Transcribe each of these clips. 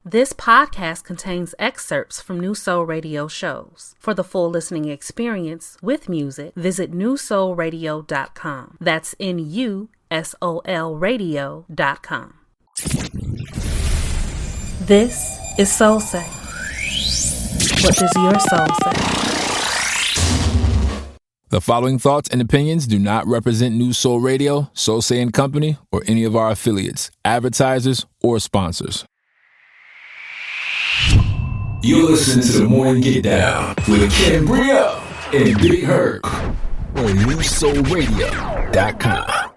This podcast contains excerpts from New Soul Radio shows. For the full listening experience with music, visit newsoulradio.com. That's NUSOL radio.com. This is Solsei. What does your soul say? The following thoughts and opinions do not represent New Soul Radio, Solsei and Company, or any of our affiliates, advertisers, or sponsors. You're listening to The Morning Get Down with Kim Brio and Big Herc on newsoulradio.com.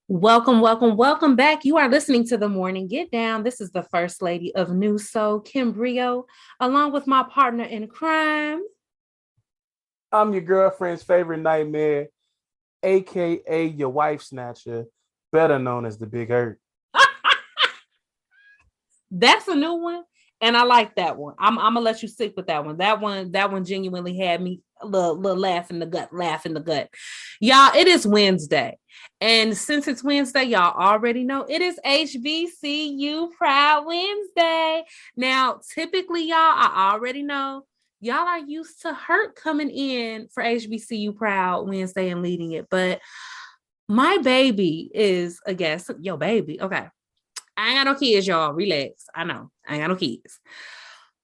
Welcome back. You are listening to The Morning Get Down. This is the First Lady of New Soul, Kim Brio, along with my partner in crime. I'm your girlfriend's favorite nightmare, a.k.a. your wife snatcher, better known as the Big Herc. That's a new one. And I like that one. I'm gonna let you stick with that one. That one genuinely had me a little laugh in the gut. Y'all, it is Wednesday. And since it's Wednesday, y'all already know it is HBCU Proud Wednesday. Now, typically, y'all, I already know y'all are used to Herc coming in for HBCU Proud Wednesday and leading it. But my baby is a guest. Yo, baby. Okay. I ain't got no kids, y'all. Relax. I know. I ain't got no kids.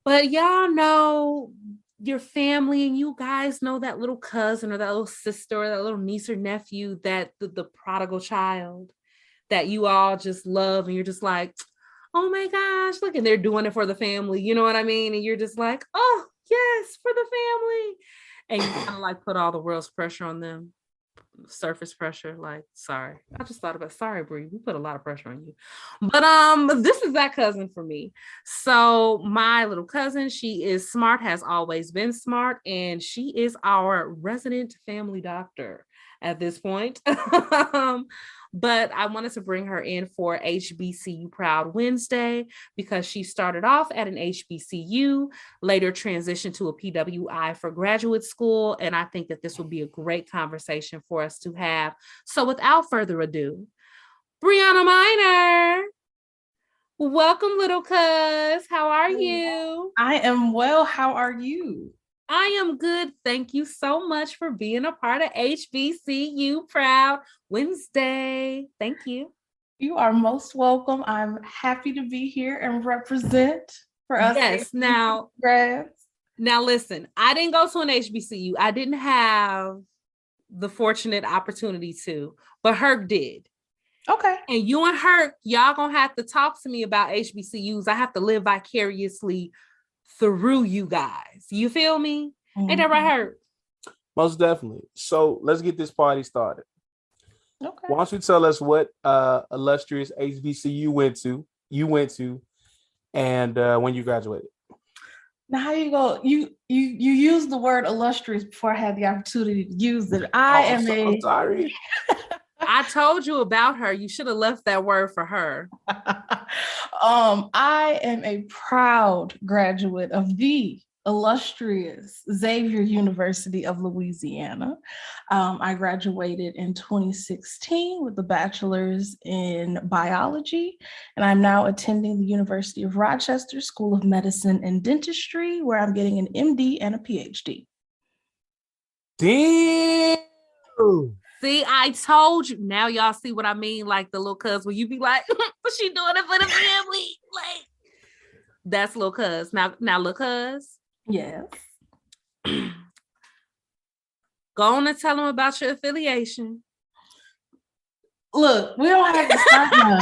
But y'all know your family and you guys know that little cousin or that little sister or that little niece or nephew, that the prodigal child that you all just love. And you're just like, oh my gosh, look, and they're doing it for the family. You know what I mean? And you're just like, oh, yes, for the family. And you kind of like put all the world's pressure on them. Surface pressure, like, sorry, I just thought about, sorry, Brie, we put a lot of pressure on you. But this is that cousin for me. So my little cousin, she is smart, has always been smart, and she is our resident family doctor at this point. But I wanted to bring her in for HBCU Proud Wednesday because she started off at an HBCU, later transitioned to a PWI for graduate school. And I think that this will be a great conversation for us to have. So without further ado, Briaunna Minor, welcome, little cuz. How are you? I am well. How are you? I am good. Thank you so much for being a part of HBCU Proud Wednesday. Thank you. You are most welcome. I'm happy to be here and represent for us. Yes. Now, listen, I didn't go to an HBCU. I didn't have the fortunate opportunity to, but Herc did. Okay. And you and Herc, y'all gonna have to talk to me about HBCUs. I have to live vicariously through you guys. You feel me? Mm-hmm. Ain't that right, Herc? Most definitely. So let's get this party started. Okay. Why don't you tell us what illustrious HBCU you went to, and when you graduated? Now, how you go? You used the word illustrious before I had the opportunity to use it. I'm sorry. I told you about her. You should have left that word for her. I am a proud graduate of the illustrious Xavier University of Louisiana. I graduated in 2016 with a bachelor's in biology, and I'm now attending the University of Rochester School of Medicine and Dentistry, where I'm getting an MD and a PhD. Damn. See, I told you. Now y'all see what I mean? Like the little cuz, when you be like, but she doing it for the family. Like, that's little cuz. Now little cuz. Yes. Go on and tell them about your affiliation. Look, we don't have to start now.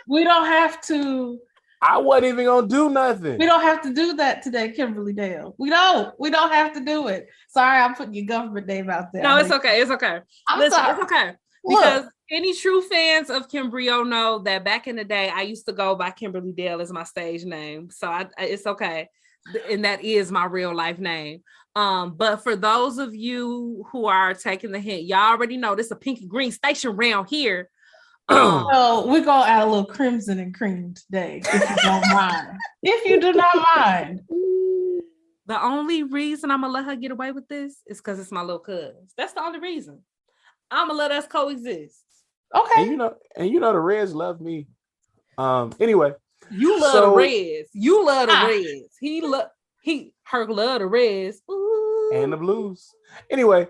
We don't have to. I wasn't even gonna do nothing. We don't have to do that today, Kimberly Dale. We don't have to do it. Sorry, I'm putting your government name out there. No, it's okay. It's okay. Listen, it's okay. Because any true fans of Kim Brio know that back in the day, I used to go by Kimberly Dale as my stage name. So it's okay. And that is my real life name. But for those of you who are taking the hint, y'all already know this is a pink and green station around here. So we're gonna add a little crimson and cream today, if you don't mind. If you do not mind. The only reason I'm gonna let her get away with this is because it's my little cuz. That's the only reason. I'm gonna let us coexist. Okay. And you know the Reds love me. Anyway, You love the Reds. You love the Reds. Herc love the Reds. Ooh. And the Blues. Anyway,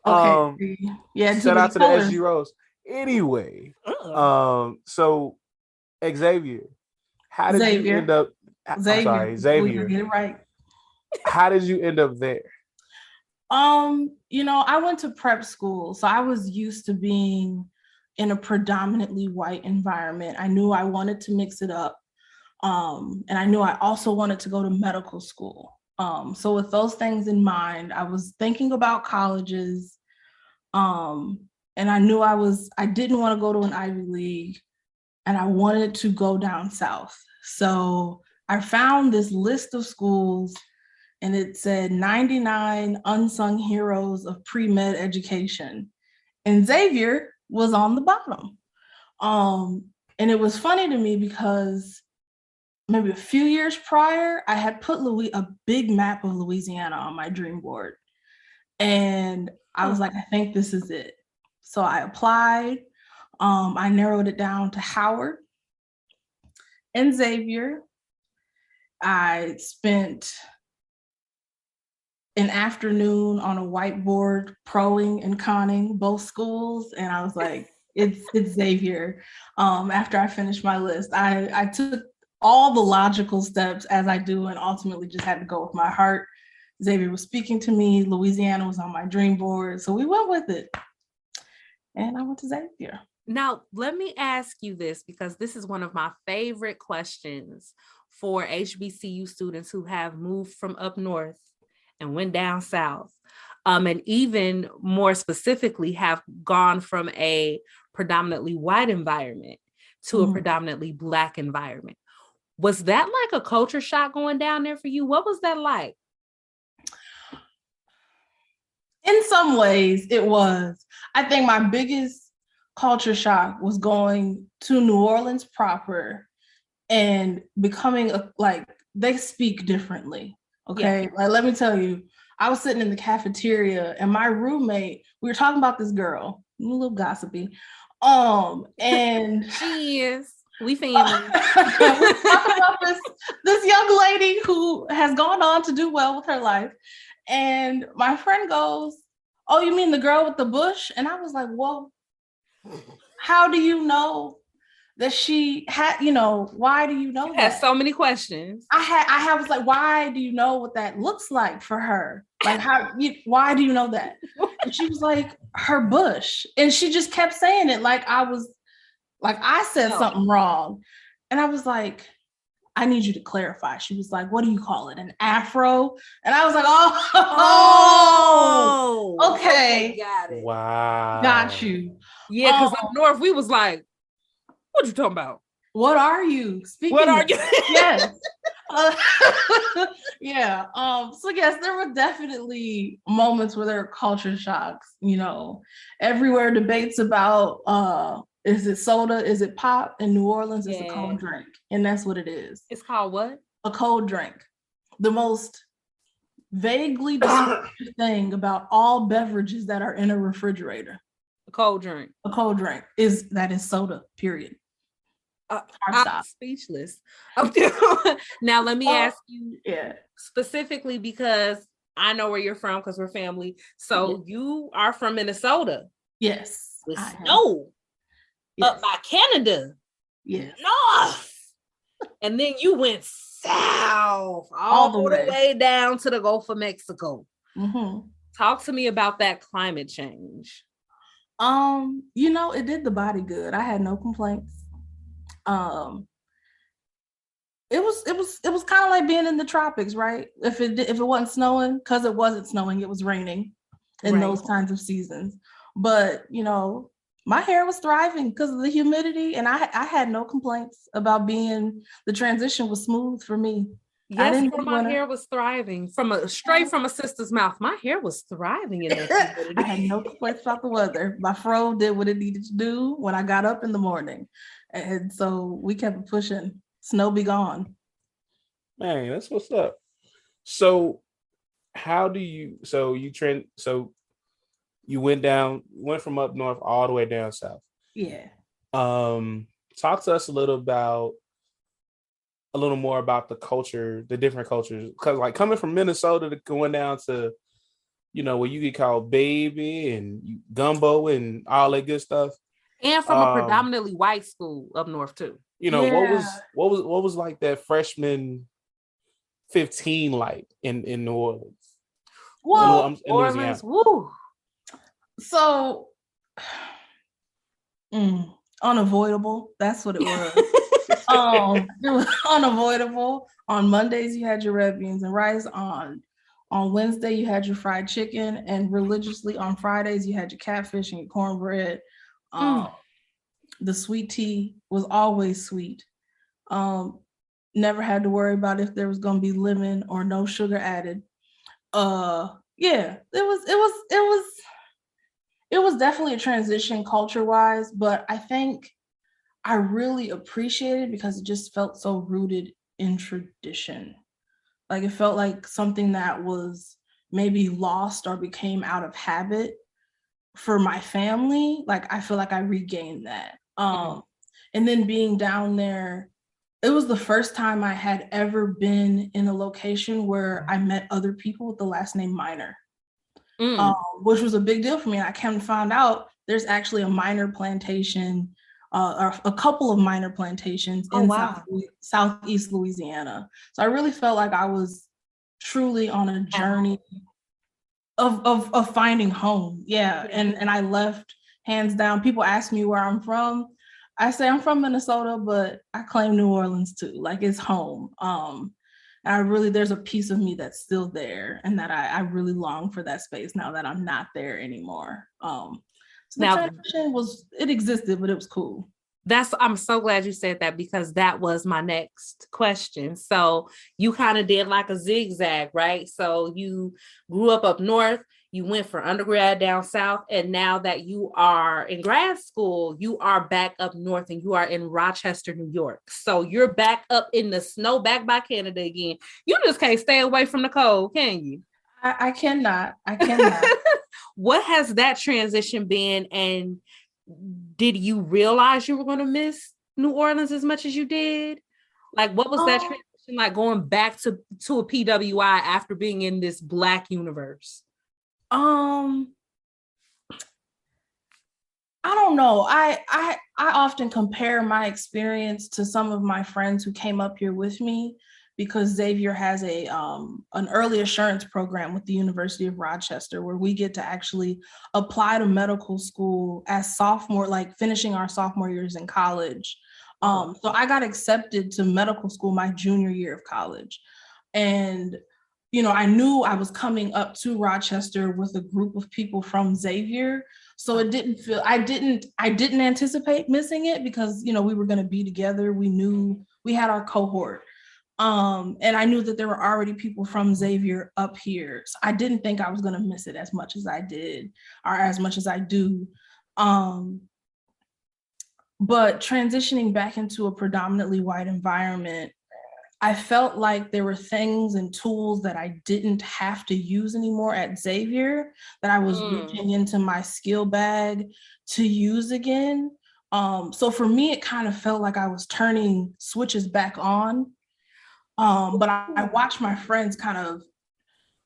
Okay. Shout out to the SG Rose. Anyway, so Xavier, how did you end up? Xavier. Get it right. How did you end up there? I went to prep school, so I was used to being in a predominantly white environment. I knew I wanted to mix it up. And I knew I also wanted to go to medical school. So with those things in mind, I was thinking about colleges. And I knew I didn't want to go to an Ivy League, and I wanted to go down south. So I found this list of schools, and it said 99 unsung heroes of pre-med education. And Xavier was on the bottom. And it was funny to me because maybe a few years prior, I had put a big map of Louisiana on my dream board. And I was like, I think this is it. So I applied. I narrowed it down to Howard and Xavier. I spent an afternoon on a whiteboard proing and conning both schools, and I was like, it's Xavier. After I finished my list, I took all the logical steps as I do, and ultimately just had to go with my heart. Xavier was speaking to me. Louisiana was on my dream board, so we went with it, and I went to Xavier. Now, let me ask you this, because this is one of my favorite questions for HBCU students who have moved from up north and went down south, and even more specifically have gone from a predominantly white environment to a predominantly Black environment. Was that like a culture shock going down there for you? What was that like? In some ways, it was. I think my biggest culture shock was going to New Orleans proper and becoming they speak differently. Okay. Yeah. Like, let me tell you, I was sitting in the cafeteria and my roommate, we were talking about this girl, a little gossipy. And she is. We family. We're talking about this young lady who has gone on to do well with her life. And my friend goes, "Oh, you mean the girl with the bush?" And I was like, "Well, how do you know that she had, why do you know that?" Had so many questions. I was like, why do you know what that looks like for her? Like, why do you know that? And she was like, her bush. And she just kept saying it like I said something wrong. And I was like, I need you to clarify. She was like, what do you call it? An afro? And I was like, oh, okay. Got it. Wow. Got you. Yeah, because up north, we was like, what you talking about? What are you? What are you? Yes. Yeah. So yes, there were definitely moments where there were culture shocks, everywhere debates about, is it soda? Is it pop? In New Orleans, it's a cold drink. And that's what it is. It's called what? A cold drink. The most vaguely descriptive thing about all beverages that are in a refrigerator. A cold drink. A cold drink is soda, period. I'm speechless. Now, let me ask you specifically, because I know where you're from because we're family. So you are from Minnesota. Yes. With snow. Yes. Up by Canada. Yes. North. And then you went south all the way down to the Gulf of Mexico. Mm-hmm. Talk to me about that climate change. It did the body good. I had no complaints. It was kind of like being in the tropics, right? If it wasn't snowing, because it wasn't snowing, it was raining in those kinds of seasons. But my hair was thriving because of the humidity, and I had no complaints about the transition was smooth for me. Yes, my hair was thriving straight from a sister's mouth. My hair was thriving in that humidity. I had no complaints about the weather. My fro did what it needed to do when I got up in the morning, and so we kept pushing. Snow be gone. Man, that's what's up. So, how do you? So you you went from up north all the way down south. Yeah. Talk to us a little about a little more about the culture, the different cultures, because like coming from Minnesota to going down to, where you get called baby and gumbo and all that good stuff. And from a predominantly white school up north too. What was like that freshman 15 like in New Orleans? Well, in Louisiana. Woo. So unavoidable. That's what it was. It was unavoidable. On Mondays you had your red beans and rice. On Wednesday you had your fried chicken, and religiously on Fridays you had your catfish and your cornbread. The sweet tea was always sweet. Never had to worry about if there was going to be lemon or no sugar added. It was definitely a transition culture-wise, but I think I really appreciated it because it just felt so rooted in tradition. Like it felt like something that was maybe lost or became out of habit for my family. Like I feel like I regained that. And then being down there, it was the first time I had ever been in a location where I met other people with the last name Minor, which was a big deal for me. I came to find out there's actually a minor plantation, or a couple of minor plantations in Southeast Louisiana. So I really felt like I was truly on a journey of finding home. Yeah. And I left hands down. People ask me where I'm from. I say I'm from Minnesota, but I claim New Orleans too. Like it's home. And there's a piece of me that's still there, and that I really long for that space now that I'm not there anymore. So the transition existed, but it was cool. I'm so glad you said that, because that was my next question. So you kind of did like a zigzag, right? So you grew up north, you went for undergrad down south, and now that you are in grad school, you are back up north and you are in Rochester, New York. So you're back up in the snow, back by Canada again. You just can't stay away from the cold, can you? I cannot. What has that transition been, and did you realize you were going to miss New Orleans as much as you did? Like, what was that transition like, going back to a PWI after being in this Black universe? I don't know. I often compare my experience to some of my friends who came up here with me, because Xavier has an early assurance program with the University of Rochester, where we get to actually apply to medical school as sophomore, like finishing our sophomore years in college. So I got accepted to medical school my junior year of college. And, I knew I was coming up to Rochester with a group of people from Xavier. So I didn't anticipate missing it, because, we were going to be together. We knew we had our cohort. And I knew that there were already people from Xavier up here. So I didn't think I was going to miss it as much as I did, or as much as I do. But transitioning back into a predominantly white environment, I felt like there were things and tools that I didn't have to use anymore at Xavier, that I was reaching into my skill bag to use again. So for me, it kind of felt like I was turning switches back on. But I watched my friends kind of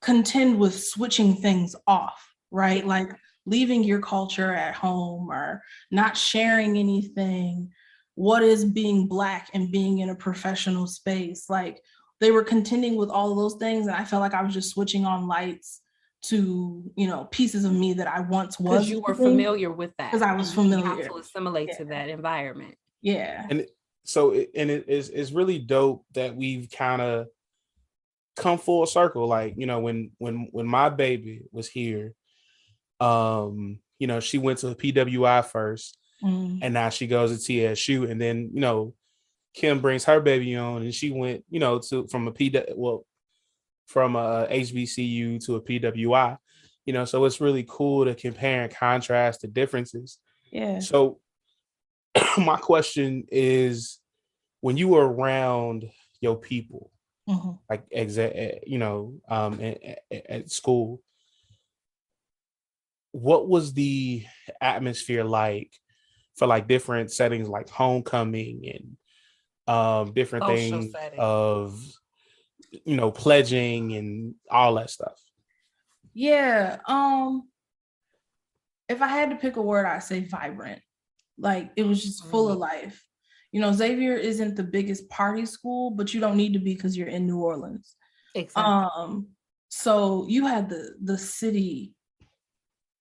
contend with switching things off, right? Like leaving your culture at home, or not sharing anything. What is being Black and being in a professional space? Like they were contending with all of those things. And I felt like I was just switching on lights to, pieces of me that I once was. Because you were familiar with that. Because I was familiar. You have to assimilate to that environment. Yeah. And it's really dope that we've kind of come full circle. Like, when my baby was here, she went to a PWI first, and now she goes to TSU, and then Kim brings her baby on, and she went from a HBCU to a PWI, so it's really cool to compare and contrast the differences. Yeah. So my question is, when you were around your people, like at school, what was the atmosphere like for like different settings, like homecoming and different Social things setting. of, pledging and all that stuff? Yeah. If I had to pick a word, I'd say vibrant. Like it was just full of life. Xavier isn't the biggest party school, but you don't need to be because you're in New Orleans. Exactly. So you had the city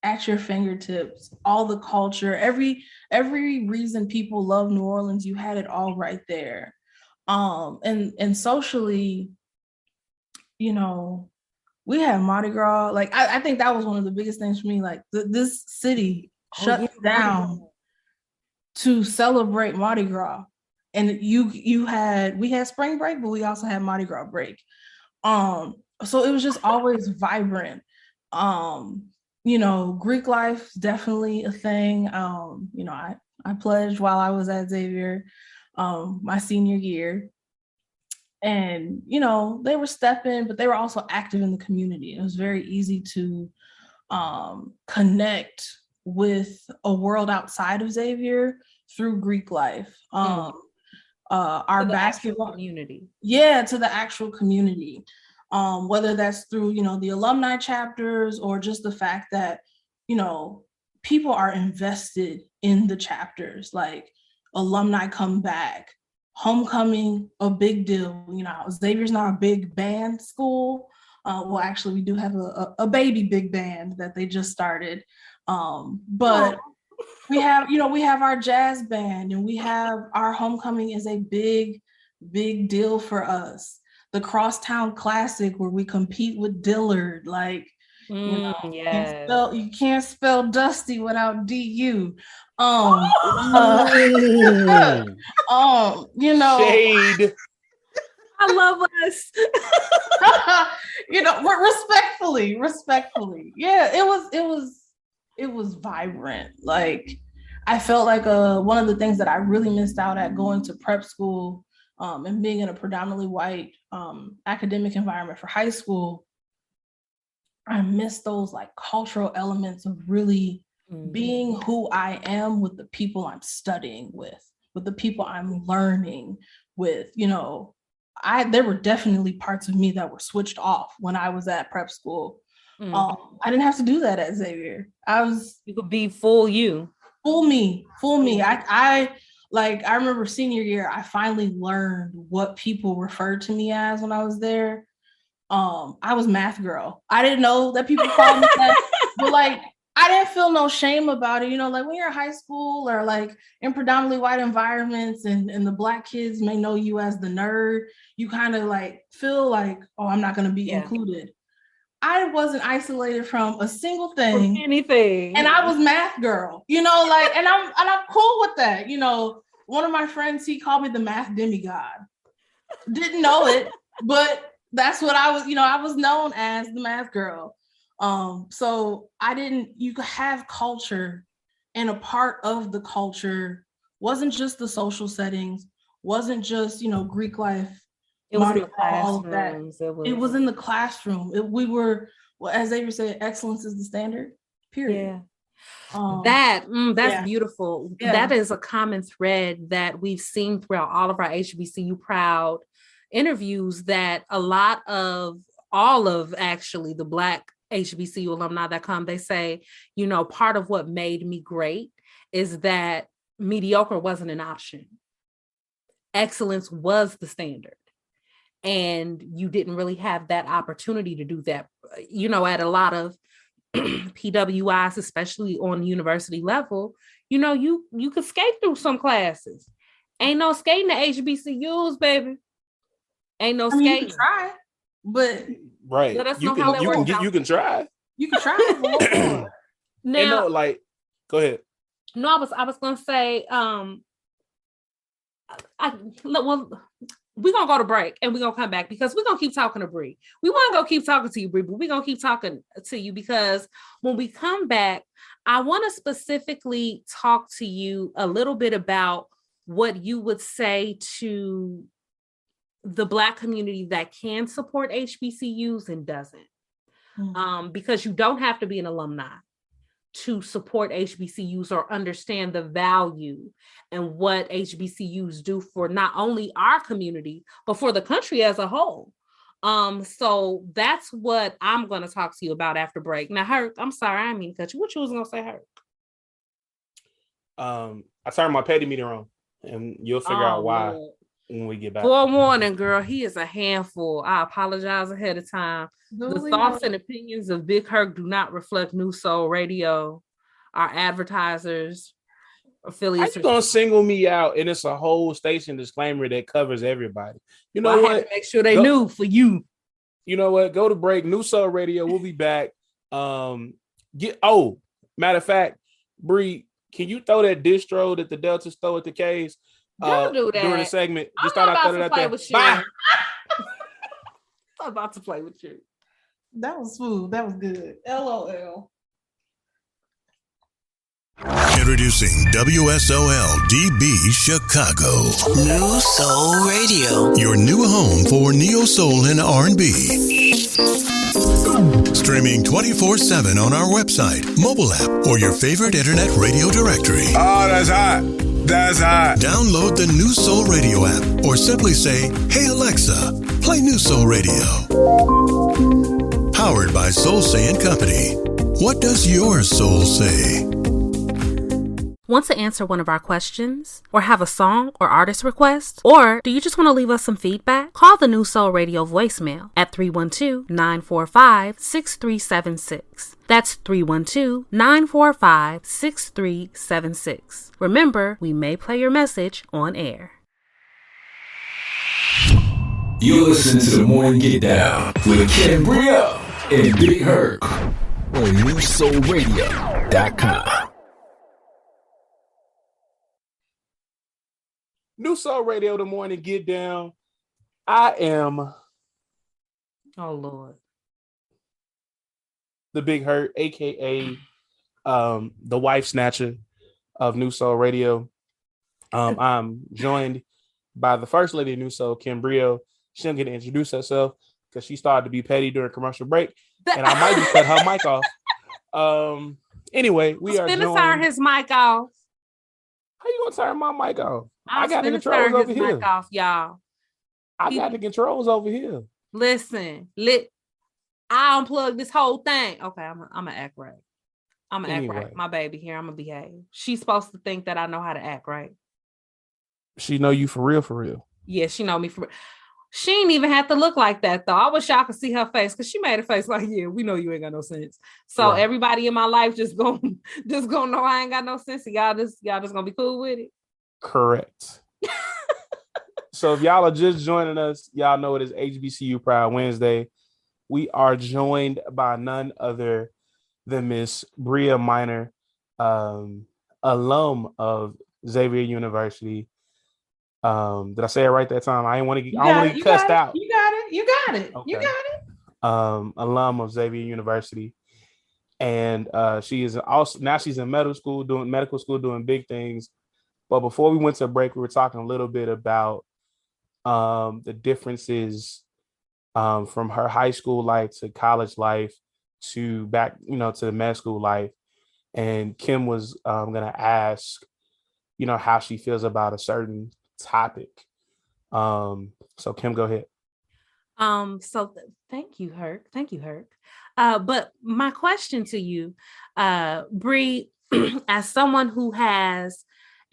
at your fingertips, all the culture, every reason people love New Orleans, you had it all right there. And socially, we had Mardi Gras. Like I think that was one of the biggest things for me. Like this city shut down to celebrate Mardi Gras. And we had spring break, but we also had Mardi Gras break. So it was just always vibrant. Greek life is definitely a thing. I pledged while I was at Xavier, my senior year. And, they were stepping, but they were also active in the community. It was very easy to connect with a world outside of Xavier through Greek life. Our basketball community. Yeah, to the actual community. Whether that's through, the alumni chapters or just the fact that, people are invested in the chapters, like alumni come back, homecoming, a big deal. Xavier's not a big band school. Well, actually, we do have a baby big band that they just started. But we have our jazz band, and we have our homecoming is a big, big deal for us. The Crosstown Classic, where we compete with Dillard, like, you can't spell Dusty without DU. Shade. I love us. Respectfully. Yeah, it was vibrant. Like I felt like one of the things that I really missed out at going to prep school and being in a predominantly white academic environment for high school, I missed those like cultural elements of really being who I am with the people I'm studying with the people I'm learning with. There were definitely parts of me that were switched off when I was at prep school. I didn't have to do that at Xavier. You could be full you. Fool me. I remember senior year, I finally learned what people referred to me as when I was there. I was math girl. I didn't know that people called me that, but like I didn't feel no shame about it. Like when you're in high school or like in predominantly white environments and the Black kids may know you as the nerd, you kind of like feel like, oh, I'm not going to be included. I wasn't isolated from a single thing, from anything, and I was math girl. And I'm cool with that. One of my friends, he called me the math demigod. Didn't know it, but that's what I was. I was known as the math girl. So you could have culture, and a part of the culture wasn't just the social settings, wasn't just, Greek life. It was in the classrooms. It was in the classroom. As Xavier said, excellence is the standard, period. Yeah. That's beautiful. Yeah. That is a common thread that we've seen throughout all of our HBCU Proud interviews, that all of actually the Black HBCU alumni that come, they say, part of what made me great is that mediocre wasn't an option. Excellence was the standard. And you didn't really have that opportunity to do that, at a lot of PWIs, especially on the university level. You could skate through some classes. Ain't no skating at HBCUs, baby. Ain't no skating. You can try, but right. Let us know how that works. You can try. You can try. Now, go ahead. No, I was gonna say, we're gonna go to break and we're gonna come back because we're gonna keep talking to Brie. We want to go keep talking to you, Brie, but we're gonna keep talking to you because when we come back, I want to specifically talk to you a little bit about what you would say to the Black community that can support HBCUs and doesn't. Because you don't have to be an alumni to support HBCUs or understand the value and what HBCUs do for not only our community, but for the country as a whole. So that's what I'm going to talk to you about after break. Now, Herc, I'm sorry, I didn't mean to cut you. What you was going to say, Herc? I turned my petty meter on, and you'll figure out why Lord. when we get back. Forewarning, girl, he is a handful. I apologize ahead of time. The thoughts and opinions of Big Herc do not reflect New Soul Radio, our advertisers, affiliates. How you gonna single me out? And it's a whole station disclaimer that covers everybody. You know I what? had to make sure they knew for you. You know what? Go to break. New Soul Radio. We'll be back. Matter of fact, Bree, can you throw that distro that the Deltas throw at the K's? Don't do that During the segment. Just I'm thought I'd throw about it to out play there. with you. Bye. I'm about to play with you. That was smooth. That was good. LOL. Introducing WSOL DB Chicago. New Soul Radio. Your new home for neo soul and R&B. Streaming 24/7 on our website, mobile app, or your favorite internet radio directory. Oh, that's hot. That's hot. Download the New Soul Radio app or simply say, "Hey Alexa, play New Soul Radio." Powered by Solsei and Company. What does your soul say? Want to answer one of our questions? Or have a song or artist request? Or do you just want to leave us some feedback? Call the New Soul Radio voicemail at 312-945-6376. That's 312-945-6376. Remember, we may play your message on air. You're listening to the Morning Get Down with Kim Brio and Big Herc on NewSoulRadio.com. New Soul Radio, the Morning Get Down. I am Oh, Lord. the Big Hurt, aka the wife snatcher of New Soul Radio. I'm joined by the first lady of New Soul, Kim Brio. She didn't get to introduce herself because she started to be petty during commercial break, and I might just cut her mic off. Anyway, we are going joined. to turn his mic off. How you gonna turn my mic off? I got the finna controls turn over his here. mic off, y'all. I got the controls over here. Listen, I unplugged this whole thing. Okay, I'm gonna act right. I'm gonna act right. My baby here, I'm gonna behave. She's supposed to think that I know how to act right. She know you for real, for real. Yeah, she know me for real. She ain't even have to look like that though. I wish y'all could see her face because she made a face like, yeah, we know you ain't got no sense. So everybody in my life just gonna know I ain't got no sense. And y'all just gonna be cool with it. Correct. So if y'all are just joining us, y'all know it is HBCU Pride Wednesday. We are joined by none other than Miss Bria Minor, alum of Xavier University. Did I say it right that time? I don't want to get cussed out. You got it. Okay. You got it. Alum of Xavier University. And she is also now she's in medical school doing big things. But before we went to break, we were talking a little bit about the differences from her high school life to college life to back, to the med school life. And Kim was going to ask, how she feels about a certain topic. So Kim, go ahead. Thank you, Herc. But my question to you, Bree, as someone who has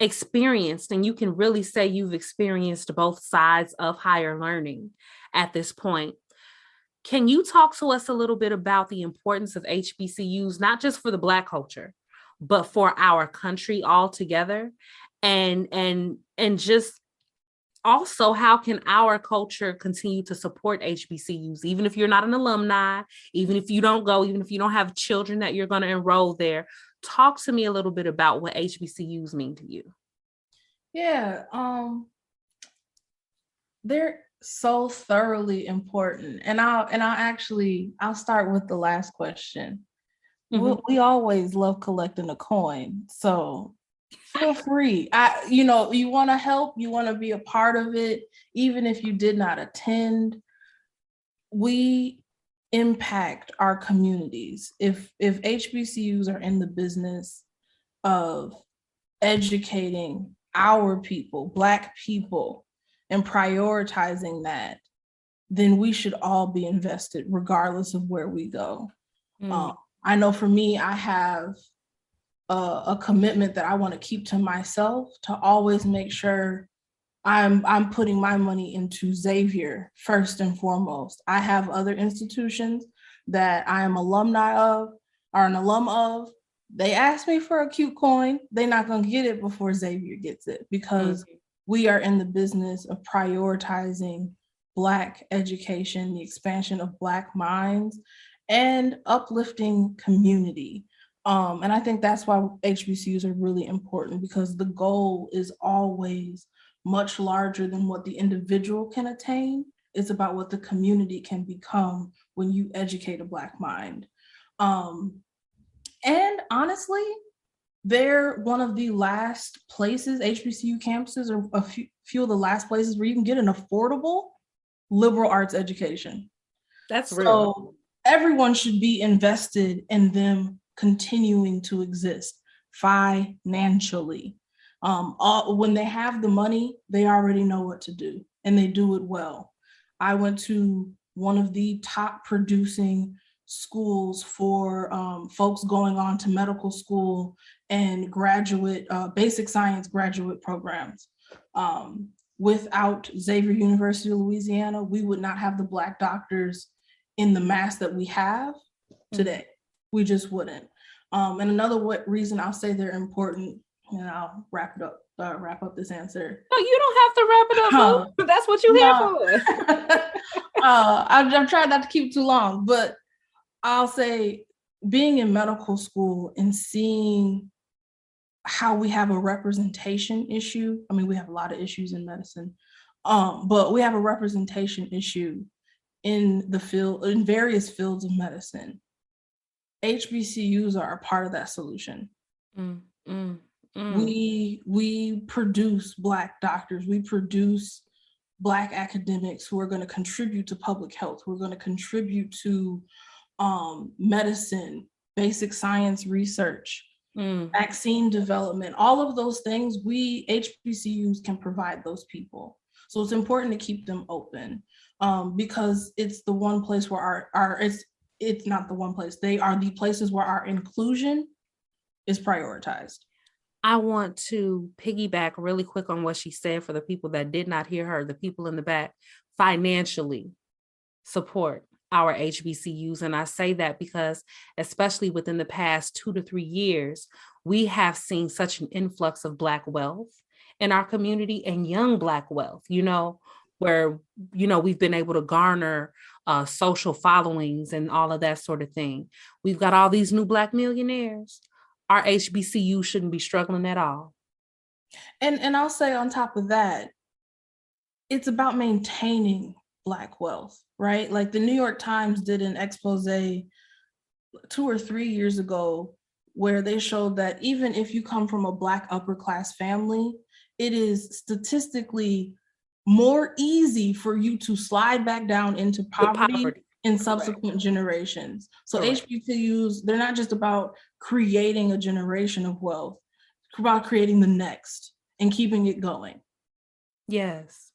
experienced, and you can really say you've experienced both sides of higher learning at this point, can you talk to us a little bit about the importance of HBCUs, not just for the Black culture, but for our country altogether? And just also, how can our culture continue to support HBCUs, even if you're not an alumni, even if you don't go, even if you don't have children that you're going to enroll there? Talk to me a little bit about what HBCUs mean to you. Yeah, they're so thoroughly important, and I'll start with the last question. Mm-hmm. We always love collecting a coin, so feel free. You want to help, you want to be a part of it, even if you did not attend. We impact our communities. If HBCUs are in the business of educating our people, Black people, and prioritizing that, then we should all be invested regardless of where we go. I know for me, I have a commitment that I want to keep to myself, to always make sure I'm putting my money into Xavier first and foremost. I have other institutions that I am alumni of, or an alum of. They ask me for a cute coin. They're not going to get it before Xavier gets it, because we are in the business of prioritizing Black education, the expansion of Black minds, and uplifting community. And I think that's why HBCUs are really important, because the goal is always much larger than what the individual can attain. It's about what the community can become when you educate a Black mind. And honestly, they're one of the last places, HBCU campuses are a few of the last places where you can get an affordable liberal arts education. That's real. So everyone should be invested in them continuing to exist financially. When they have the money, they already know what to do, and they do it well. I went to one of the top producing schools for folks going on to medical school and graduate, basic science graduate programs. Without Xavier University of Louisiana, we would not have the Black doctors in the mass that we have today. We just wouldn't. And another reason I'll say they're important, and I'll wrap up this answer. No, you don't have to wrap it up, boo. That's what you here for. I'm trying not to keep it too long, but I'll say being in medical school and seeing how we have a representation issue. I mean, we have a lot of issues in medicine, but we have a representation issue in the field, in various fields of medicine. HBCUs are a part of that solution. We produce Black doctors, we produce Black academics who are going to contribute to public health, who are going to contribute to medicine, basic science research, vaccine development, all of those things. We HBCUs can provide those people. So it's important to keep them open, because it's the one place where it's not the one place. They are the places where our inclusion is prioritized. I want to piggyback really quick on what she said for the people that did not hear her, the people in the back. Financially support our HBCUs. And I say that because, especially within the past 2 to 3 years, we have seen such an influx of Black wealth in our community, and young Black wealth, where, we've been able to garner social followings and all of that sort of thing. We've got all these new Black millionaires. Our HBCU shouldn't be struggling at all. And I'll say on top of that, it's about maintaining Black wealth, right? Like the New York Times did an expose 2 or 3 years ago where they showed that even if you come from a Black upper class family, it is statistically more easy for you to slide back down into poverty in subsequent generations. So HBCUs, they're not just about creating a generation of wealth, it's about creating the next and keeping it going. Yes.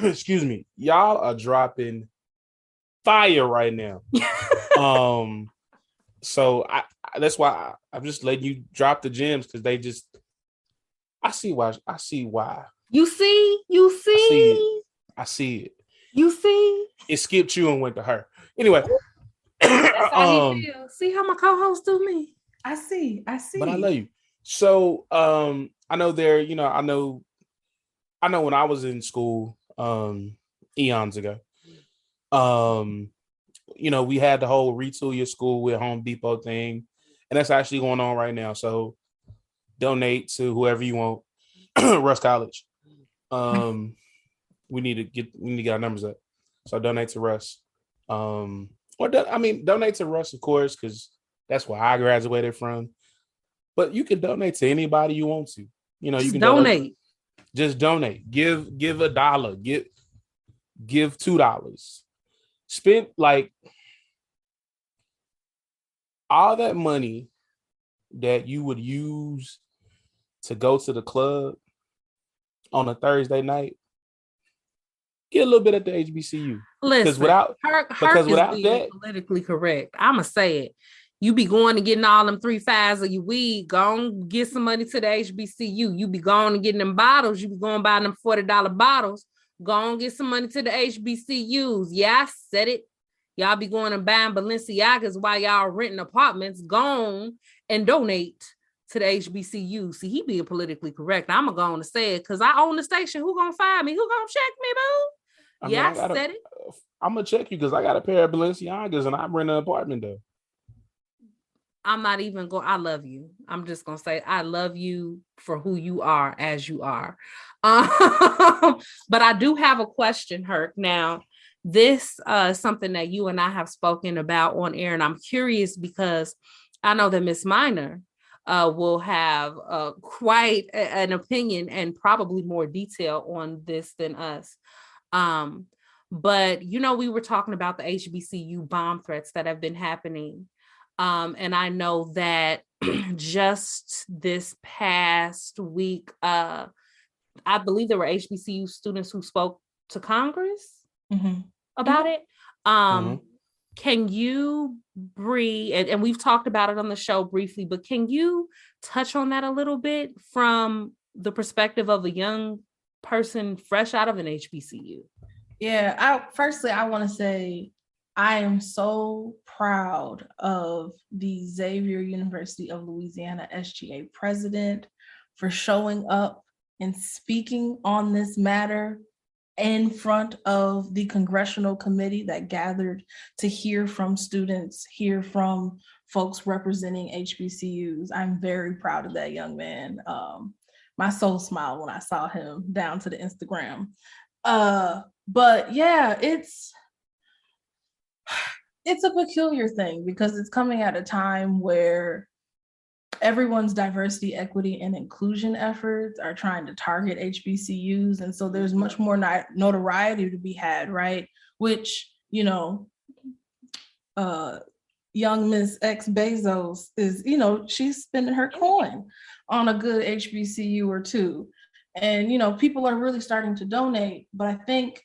Excuse me. Y'all are dropping fire right now. So that's why I'm just letting you drop the gems, because I see why. You see? I see it. You see? It skipped you and went to her. Anyway. That's how he feels. See how my co-host do me? I see. But I love you. So I know I know when I was in school eons ago, we had the whole retool your school with Home Depot thing, and that's actually going on right now. So donate to whoever you want. Russ College. We need to get our numbers up. So donate to Russ. Donate to Russ, of course, because that's where I graduated from. But you can donate to anybody you want to. You can donate. Just donate. Give $1. Give $2. spent like all that money that you would use to go to the club on a Thursday night, get a little bit at the HBCU. Listen, Because without that, politically correct. I'ma say it. You be going and getting all them 3 5s of your weed, go and get some money to the HBCU. You be going and getting them bottles, you be going buy them $40 bottles, go and get some money to the HBCUs. Yeah, I said it. Y'all be going and buying Balenciagas while y'all renting apartments. Go on and donate to the HBCU. See, he being politically correct. I'm gonna go on to say it because I own the station. Who gonna fire me? Who gonna check me, boo? I said it. I'm gonna check you because I got a pair of Balenciagas and I'm renting an apartment though. I'm not even going. I love you. I'm just gonna say I love you for who you are as you are. But I do have a question, Herc. Now, this is something that you and I have spoken about on air, and I'm curious because I know that Miss Minor will have quite an opinion and probably more detail on this than us. But we were talking about the HBCU bomb threats that have been happening. And I know that just this past week, I believe there were HBCU students who spoke to Congress about it. Can you, Bree, and we've talked about it on the show briefly, but can you touch on that a little bit from the perspective of a young person fresh out of an HBCU? Yeah, I want to say I am so proud of the Xavier University of Louisiana SGA president for showing up and speaking on this matter in front of the congressional committee that gathered to hear from students, hear from folks representing HBCUs. I'm very proud of that young man. My soul smiled when I saw him down to the Instagram. But yeah, it's a peculiar thing because it's coming at a time where everyone's diversity, equity, and inclusion efforts are trying to target HBCUs. And so there's much more notoriety to be had, right? Which, young Miss X Bezos is, she's spending her coin on a good HBCU or two. And, people are really starting to donate. But I think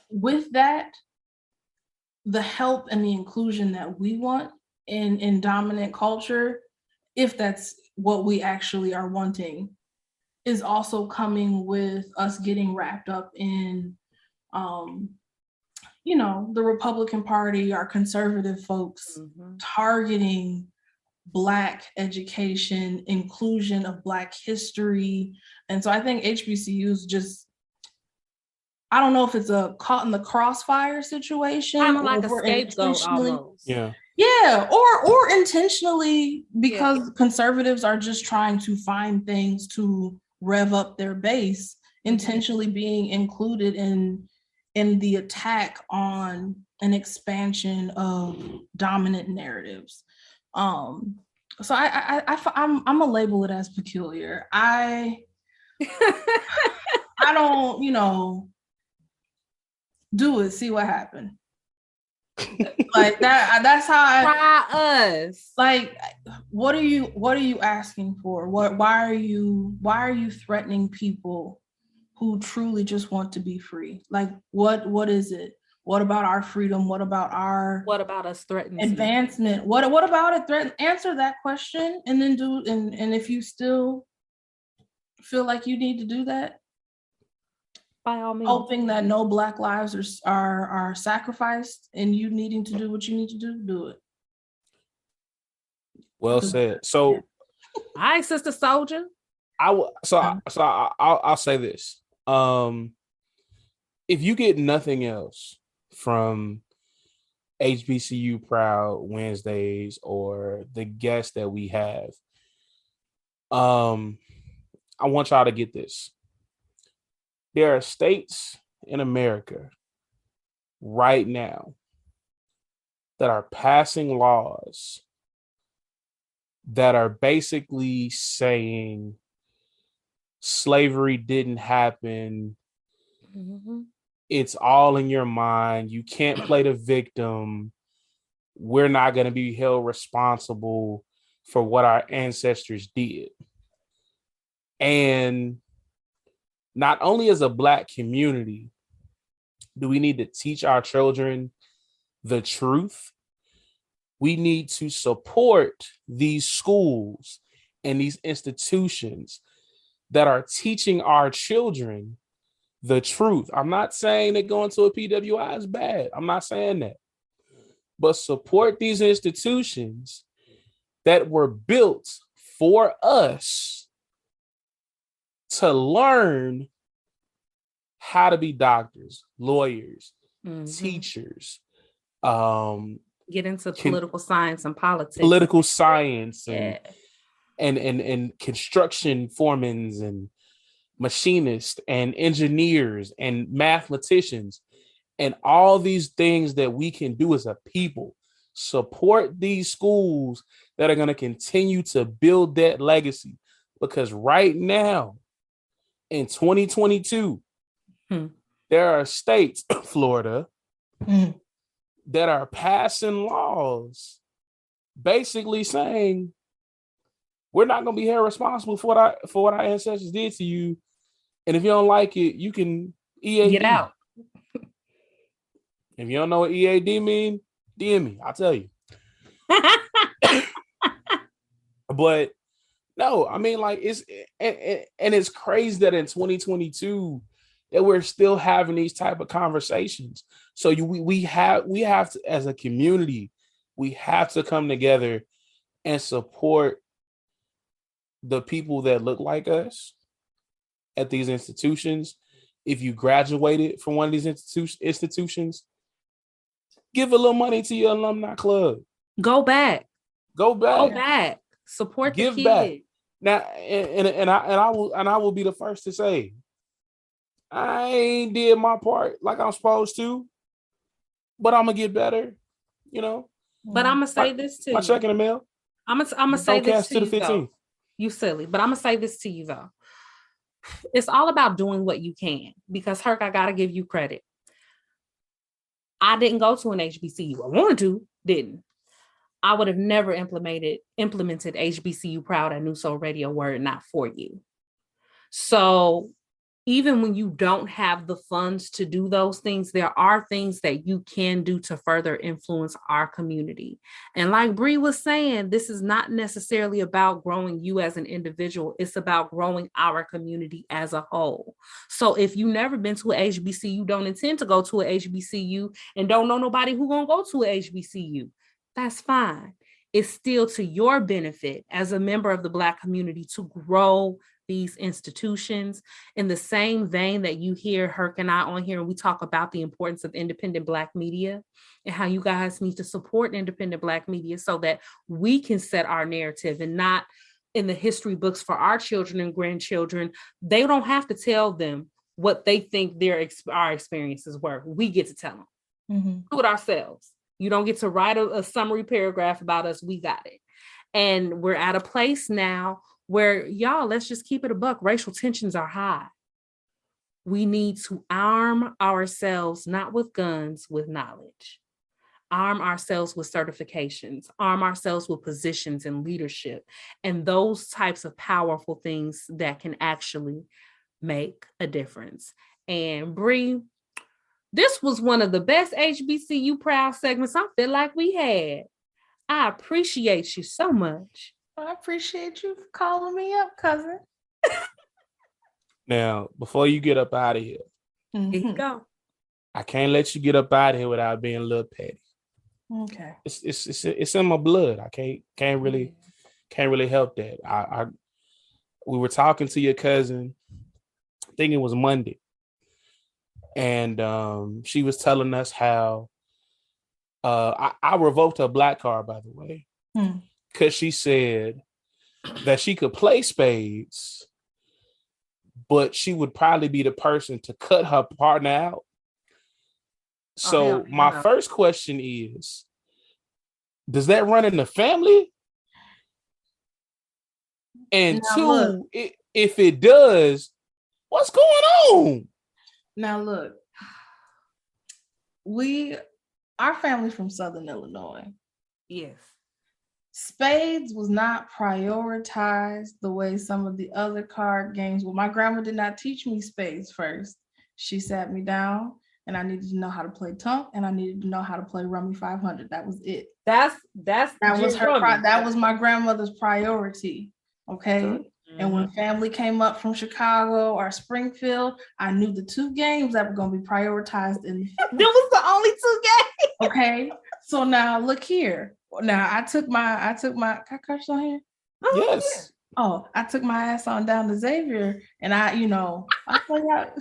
with that, the help and the inclusion that we want in dominant culture, if that's what we actually are wanting, is also coming with us getting wrapped up in, the Republican Party, our conservative folks targeting Black education, inclusion of Black history. And so I think HBCUs just, I don't know if it's a caught in the crossfire situation. Kind of like a scapegoat almost. Yeah, or intentionally because conservatives are just trying to find things to rev up their base, intentionally being included in the attack on an expansion of dominant narratives. So I'm gonna label it as peculiar. I don't, do it, see what happened. Like that's how I try us. Like, what are you asking for? Why are you threatening people who truly just want to be free? Like, what is it? What about our freedom? What about us threatening advancement? What about it? Threaten? Answer that question, and then and if you still feel like you need to do that, by all means, hoping that no Black lives are sacrificed, and you needing to do what you need to do it. Well said. So, all right, Sister Soldier. I'll say this. If you get nothing else from HBCU Proud Wednesdays or the guests that we have, I want y'all to get this. There are states in America right now that are passing laws that are basically saying slavery didn't happen it's all in your mind. You can't play the victim. We're not going to be held responsible for what our ancestors did. And not only as a Black community do we need to teach our children the truth, we need to support these schools and these institutions that are teaching our children the truth. I'm not saying that going to a PWI is bad. I'm not saying that. But support these institutions that were built for us to learn how to be doctors, lawyers, teachers, get into political science and politics. Political science and construction foremans and machinists and engineers and mathematicians and all these things that we can do as a people. Support these schools that are going to continue to build that legacy, because right now in 2022, there are states, Florida, that are passing laws basically saying we're not going to be held responsible for what our ancestors did to you. And if you don't like it, you can EAD. Get out. If you don't know what EAD mean, DM me. I'll tell you. But no, I mean, like, it's crazy that in 2022 that we're still having these type of conversations. So we have to, as a community, we have to come together and support the people that look like us at these institutions. If you graduated from one of these institutions, give a little money to your alumni club. Go back. Support give the kid. Back. Now, and I will be the first to say, I ain't did my part like I'm supposed to, but I'm gonna get better, you know. But I'm gonna say this too. My check in the mail. I'm gonna say this to you, though. You silly, but I'm gonna say this to you though. It's all about doing what you can, because Herc, I gotta give you credit. I didn't go to an HBCU. I wanted to, didn't. I would have never implemented HBCU Proud at New Soul Radio were it not for you. So even when you don't have the funds to do those things, there are things that you can do to further influence our community. And like Bree was saying, this is not necessarily about growing you as an individual. It's about growing our community as a whole. So if you've never been to a HBCU, don't intend to go to a HBCU, and don't know nobody who gonna go to a HBCU, that's fine. It's still to your benefit as a member of the Black community to grow these institutions in the same vein that you hear Herc and I on here, and we talk about the importance of independent Black media and how you guys need to support independent Black media so that we can set our narrative and not in the history books for our children and grandchildren. They don't have to tell them what they think our experiences were. We get to tell them. Do it ourselves. You don't get to write a summary paragraph about us. We got it. And we're at a place now where, y'all, let's just keep it a buck. Racial tensions are high. We need to arm ourselves, not with guns, with knowledge. Arm ourselves with certifications. Arm ourselves with positions in leadership. And those types of powerful things that can actually make a difference. And Bree, this was one of the best HBCU Proud segments I feel like we had. I appreciate you so much. I appreciate you for calling me up, cousin. Now, before you get up out of here, here you go. I can't let you get up out of here without being a little petty. Okay. It's in my blood. I can't really help that. We were talking to your cousin, I think it was Monday, and she was telling us how I revoked her black card, by the way, because she said that she could play spades, but she would probably be the person to cut her partner out. So my first question is, does that run in the family? And now, two, if it does, what's going on? Now look, our family from Southern Illinois. Yes. Spades was not prioritized the way some of the other card games were. My grandma did not teach me spades first. She sat me down and I needed to know how to play Tunk and I needed to know how to play Rummy 500. That was it. That was her that was my grandmother's priority. Okay. Mm-hmm. And when family came up from Chicago or Springfield, I knew the 2 games that were going to be prioritized in that was the only 2 games. Okay. So now look here. Now I took my can I curse on here? Yes. Oh, I took my ass on down to Xavier and I played out.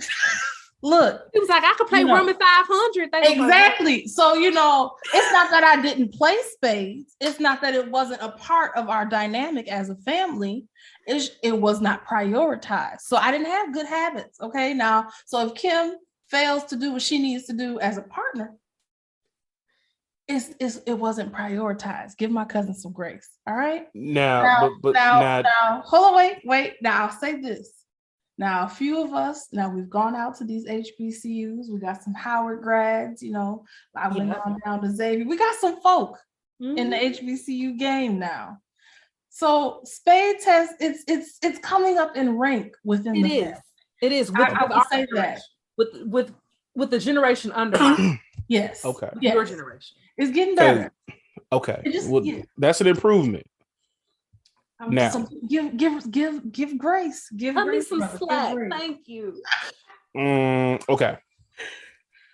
Look, it was like I could play Rummy 500. Exactly. So it's not that I didn't play spades. It's not that it wasn't a part of our dynamic as a family. It was not prioritized. So I didn't have good habits. Okay. Now, so if Kim fails to do what she needs to do as a partner, it wasn't prioritized. Give my cousin some grace. All right. Now, hold on, wait. Now I'll say this. Now, a few of us, we've gone out to these HBCUs. We got some Howard grads, I went on down to Xavier. We got some folk in the HBCU game now. So spades it's coming up in rank within the family. It is. I would say that. With the generation under. Yes. Okay. Yes. Your generation. It's getting better. Okay. That's an improvement. Now, so give grace. Give me grace, some slack. Thank you. Okay.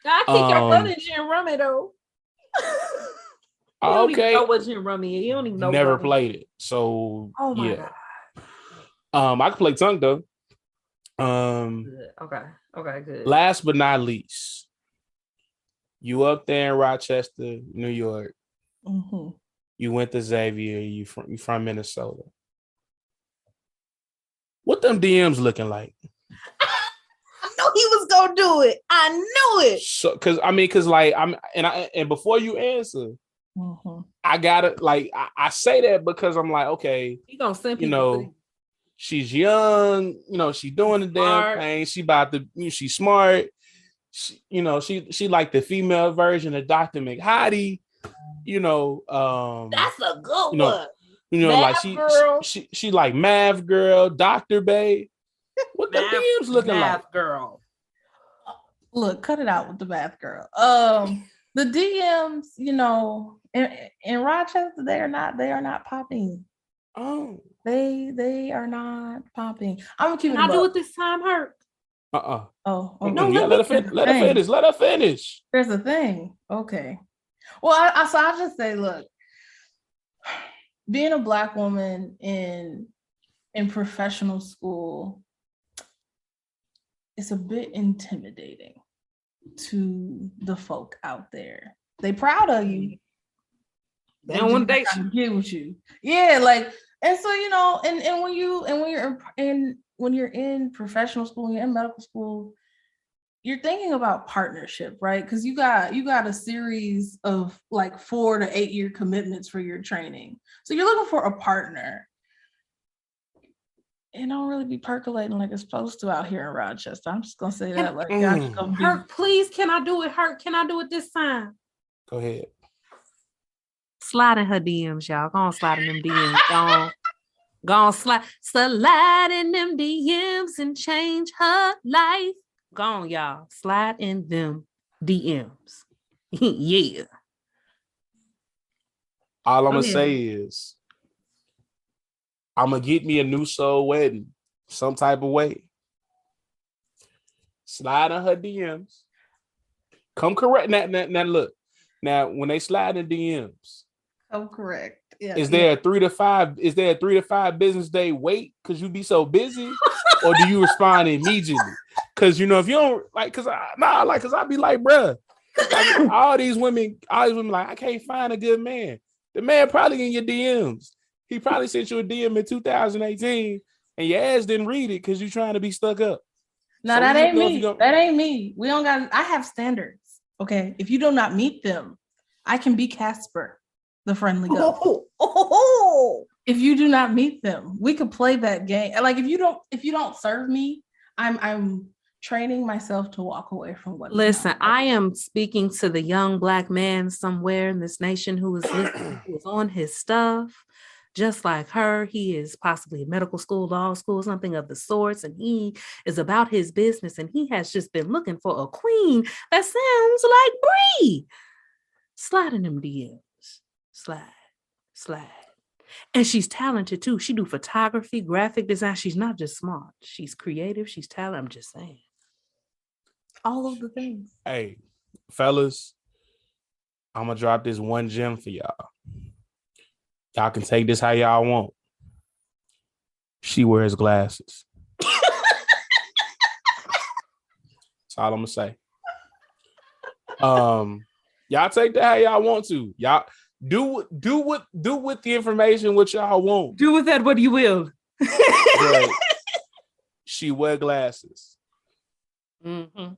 I think you're running Gin Rummy though. You don't even know what Gin Rummy is. You don't even know. Never played it. So oh my God. I can play Tunk though. Good. Okay, good. Last but not least, you up there in Rochester, New York. Mm-hmm. You went to Xavier. You from Minnesota. What them DMs looking like? I know he was gonna do it. I knew it. So, cause like and before you answer, I gotta I say that because I'm like, okay, he gonna send people. She's young. She's doing the damn thing. She about to. She's smart. She like the female version of Dr. McHottie. That's a good one. Math like she like Math Girl, Dr. Bae. What the DMs looking like? Math Girl. Look, cut it out with the Math Girl. The DMs, in Rochester, they are not popping. Oh, they are not popping. I'm gonna keep it. Can I do it this time, Herc? Oh, okay. No, let her finish. There's a thing. Okay. Well, I'll just say, look, being a Black woman in professional school, it's a bit intimidating to the folk out there. They proud of you. They don't want to date you. Get with you. Yeah, and so and when you're in professional school, you're in medical school, you're thinking about partnership, right? Because you got a series of 4 to 8 year commitments for your training. So you're looking for a partner. It don't really be percolating like it's supposed to out here in Rochester. I'm just gonna say that. Herc, please, can I do it? Herc, can I do it this time? Go ahead. Slide in her DMs, y'all. Go on, slide in them DMs. Go on, slide in them DMs and change her life. Go on, y'all. Slide in them DMs. Yeah. All I'm going to say is I'm going to get me a new soul wedding some type of way. Slide in her DMs. Come correct. Now look. Now, when they slide in DMs. Come correct. Yeah. Is there a 3 to 5 business day wait because you be so busy? Or do you respond immediately? Because if you don't cause I be like, bruh, all these women like, I can't find a good man. The man probably in your DMs. He probably sent you a DM in 2018 and your ass didn't read it because you're trying to be stuck up. No, so that ain't me. That ain't me. I have standards. Okay. If you do not meet them, I can be Casper, the friendly ghost. If you do not meet them, we could play that game. If you don't serve me, I'm training myself to walk away from what. Listen, I am speaking to the young Black man somewhere in this nation who is listening, who is on his stuff. Just like her, he is possibly in medical school, law school, something of the sorts, and he is about his business, and he has just been looking for a queen that sounds like Brie. Slide in them DMs. Slide. And she's talented too. She do photography, graphic design. She's not just smart. She's creative. She's talented. I'm just saying. All of the things. Hey, fellas, I'm going to drop this one gem for y'all. Y'all can take this how y'all want. She wears glasses. That's all I'm gonna say. Y'all take that how y'all want to. Y'all do with the information what y'all want. Do with that what you will. But she wear glasses. Mm-hmm.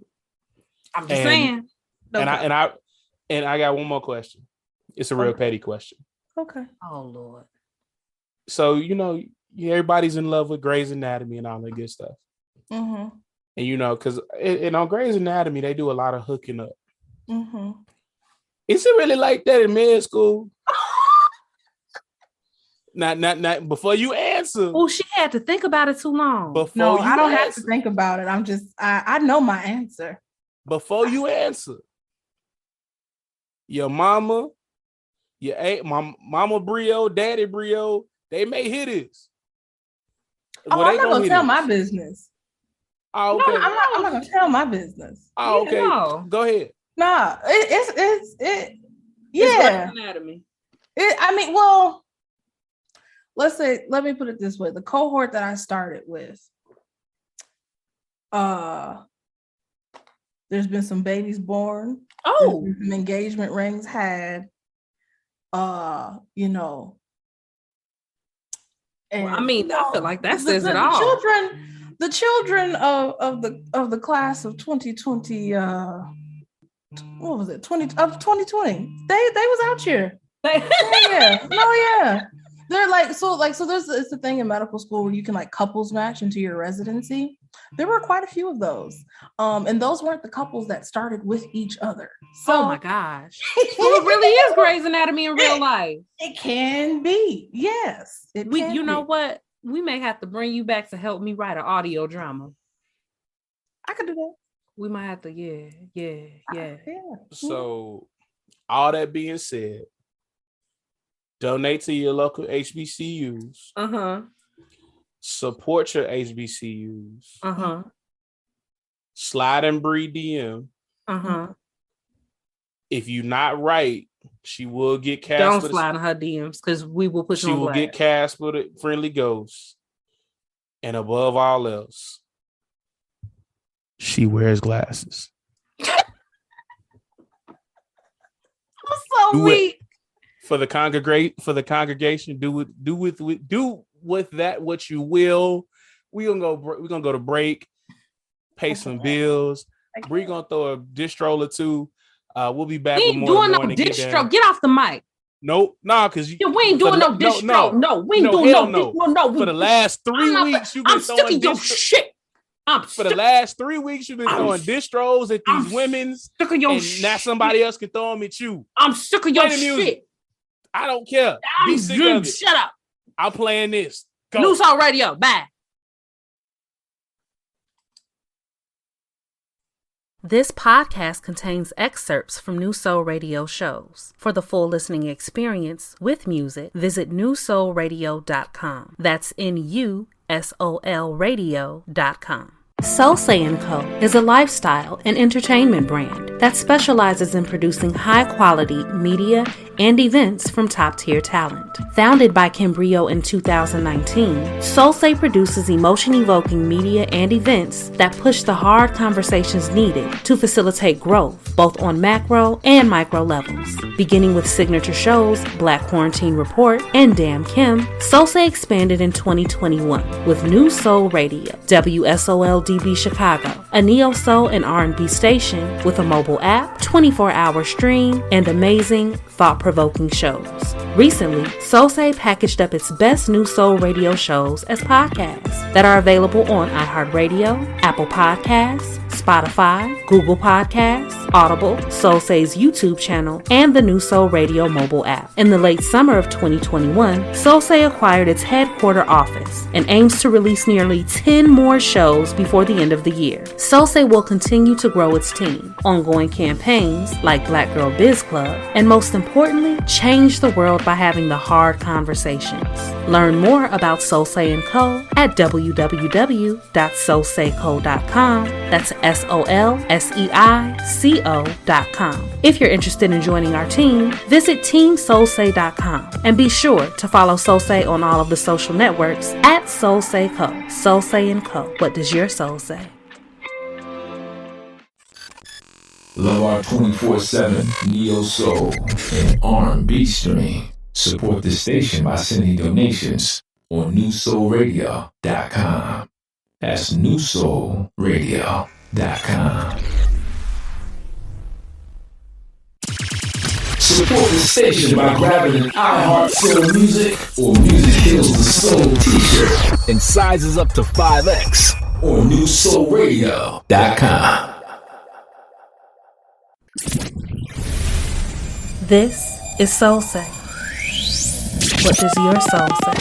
I'm just saying. And I got one more question. It's a real petty question. Okay. Oh Lord. So everybody's in love with Grey's Anatomy and all that good stuff. Mm-hmm. And because on Grey's Anatomy they do a lot of hooking up. Mm-hmm. Is it really like that in med school? Not before you answer. Oh, she had to think about it too long. I don't have to think about it. I know my answer. Before you answer, your mama, your aunt, mama Brio, daddy Brio, they may hear this. I'm not gonna tell my business. Oh, okay. No, I'm not gonna tell my business. Oh, okay. No. Go ahead. Nah, it's Grey's Anatomy. Let me put it this way. The cohort that I started with, there's been some babies born. Oh, some engagement rings had. And I feel like that says it all. The children of the class of 2020, what was it? 2020. They was out here. Yeah. They're so there's it's a thing in medical school where you can like couples match into your residency. There were quite a few of those. And those weren't the couples that started with each other. So, oh my gosh. So it really is Grey's Anatomy in real life. It can be. Yes. Know what? We may have to bring you back to help me write an audio drama. I could do that. We might have to, yeah. So all that being said, donate to your local HBCUs. Uh-huh. Support your HBCUs. Uh-huh. Slide and Bree DM. Uh-huh. If you're not right, she will get cast. Don't slide in her DMs because we will put you on blast. She will get cast with a friendly ghost. And above all else, she wears glasses. I'm so weak. For the congregation, do with that what you will. We're gonna go to break, pay some bills. We're gonna throw a dish roll or two. We'll be back. We ain't doing no distro. Get off the mic. Nope, because we ain't doing no distro. No, we ain't doing no distro. No, for the last 3 weeks, you've been throwing your shit. For the last 3 weeks, you've been throwing distros at these women's. Sick of your shit. Now somebody else can throw them at you. I'm sick of your shit. I don't care. Be sick of it. Shut up. I'm playing this. Go. New Soul Radio. Bye. This podcast contains excerpts from New Soul Radio shows. For the full listening experience with music, visit newsoulradio.com. That's NUSOL radio.com. Solsei & Co. is a lifestyle and entertainment brand that specializes in producing high-quality media and events from top-tier talent. Founded by Kim Brio in 2019, Solsei produces emotion-evoking media and events that push the hard conversations needed to facilitate growth, both on macro and micro levels. Beginning with signature shows Black Quarantine Report and Damn Kim, Solsei expanded in 2021 with New Soul Radio, WSOL-DB Chicago, a neo-soul and R&B station with a mobile app, 24-hour stream, and amazing, thought-provoking shows. Recently, Solsei packaged up its best new soul radio shows as podcasts that are available on iHeartRadio, Apple Podcasts, Spotify, Google Podcasts, Audible, Solsei's YouTube channel, and the new Soul Radio mobile app. In the late summer of 2021, Solsei acquired its headquarter office and aims to release nearly 10 more shows before the end of the year. Solsei will continue to grow its team, ongoing campaigns like Black Girl Biz Club, and most importantly, change the world by having the hard conversations. Learn more about Solsei & Co. at www.solseico.com. That's SOLSEICO.com. If you're interested in joining our team, visit teamsolsei.com and be sure to follow Solsei on all of the social networks at Solsei Co. Solsei & Co. What does your soul say? Love our 24/7 Neo Soul and R&B stream. Support the station by sending donations on newsoulradio.com. That's newsoulradio.com. Support the station by grabbing an iHeart Soul Music or Music Kills the Soul t-shirt in sizes up to 5X or newsoulradio.com. This is Solsei. What does your soul say?